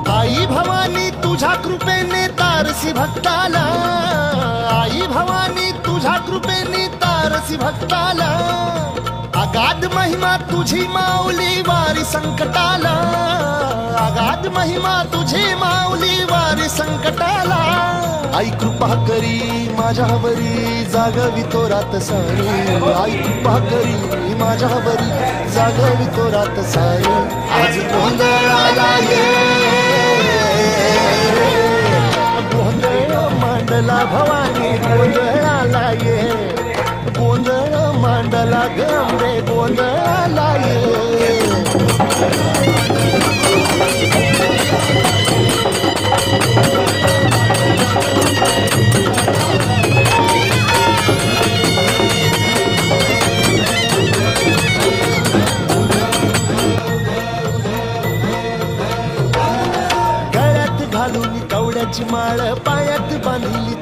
आई भवानी तुझ्या कृपेने तारसी भक्ताला, आई भवानी तुझ्या कृपेने तारसी भक्ताला, अगाध महिमा तुझी माऊली वारी संकटाला, अगाध महिमा तुझी माऊली वारी संकटाला. आई कृपा करी माझ्यावरी जागवी तो रात सारी, आई कृपा करी माझ्यावरी जागवी तो रात सारी. आज गोंधळाला ये, गोंधळ मांडला भवानी गोंधळाला ये, गोंधळ मांडला गंबे गोंधळाला ये. गळ्यात घालून कवड्याची माळ, पायात बांधिली